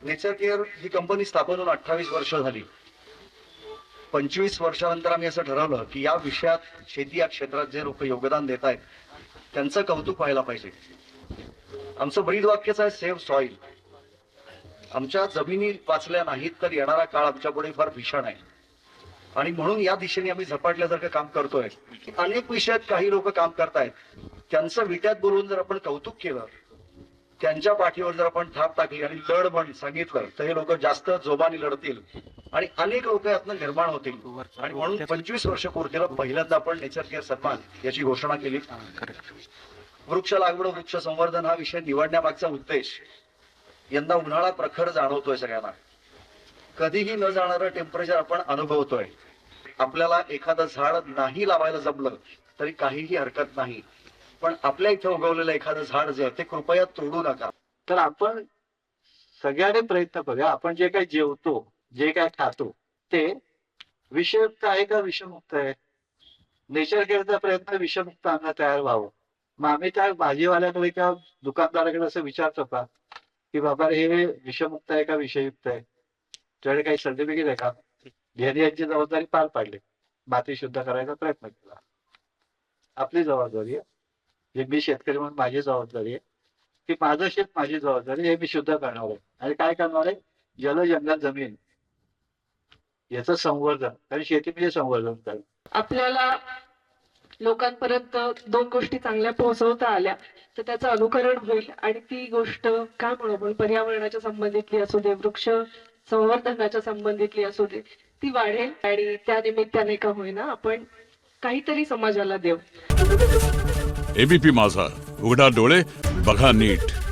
Nature care ही company स्थापन होऊन 28 वर्ष झाली. 25 वर्षानंतर आम्ही असं ठरवलं की या विषयात शेती या क्षेत्रात जे लोक योगदान देत आहेत त्यांचं कौतुक व्हायला पाहिजे. आमचं ब्रीद वाक्यच आहे सेव्ह सॉइल. आमच्या जमिनी वाचल्या नाहीत तर येणारा काळ आमच्या पुढे फार भीषण आहे आणि म्हणून या दिशेने आम्ही झपाटल्यासारखं काम करतोय. अनेक विषयात काही लोक काम करतायत, त्यांचं विट्यात बोलवून जर आपण कौतुक केलं, त्यांच्या पाठीवर जर आपण थाप टाकली आणि लढ म्हण सांगितलं तर हे लोक जास्त जोमाने लढतील आणि अनेक लोक यातनं निर्माण होतील. आणि म्हणून 25 वर्ष पूर्तीला पहिल्यांदा आपण नेचर केअर सन्मान याची घोषणा केली. वृक्ष लागवड वृक्ष संवर्धन हा विषय निवडण्यामागचा उद्देश, यंदा उन्हाळा प्रखर जाणवतोय सगळ्यांना. कधीही न जाणारं टेम्परेचर आपण अनुभवतोय. आपल्याला एखादं झाड नाही लावायला जमलं तरी काहीही हरकत नाही, पण आपल्या इथे उगवलेलं एखादं झाड जे आहे ते कृपया तोडू नका. तर आपण सगळ्यांनी प्रयत्न करूया. आपण जे काही जेवतो, जे काही खातो ते विषयुक्त आहे का विषमुक्त आहे? नेचर केअरचा प्रयत्न विषमुक्त अन्न तयार व्हावं. मग आम्ही त्या भाजीवाल्याकडे किंवा दुकानदाराकडे असं विचारतो का की बाबा हे विषमुक्त आहे का विषयुक्त आहे? तुझ्याकडे काही सर्टिफिकेट आहे का? यांनी यांची जबाबदारी पार पाडली, माती शुद्ध करायचा प्रयत्न केला. आपली जबाबदारी आहे, जे मी शेतकरी म्हणून माझी जबाबदारी आहे की माझं शेत माझी जबाबदारी हे मी शुद्ध करणार आहे. आणि काय करणार आहे? जल जंगल जमीन याचं संवर्धन, कारण शेती म्हणजे संवर्धन करणं. आपल्याला लोकांपर्यंत दोन गोष्टी चांगल्या पोहोचवता आल्या तर त्याचं अनुकरण होईल आणि ती गोष्ट काय म्हणू आपण पर्यावरणाच्या संबंधितली असू दे, वृक्ष संवर्धनाच्या संबंधितली असू दे, ती वाढेल आणि त्या निमित्ताने का होईना आपण काहीतरी समाजाला देऊ. एबीपी माझा, उघडा डोळे बघा नीट.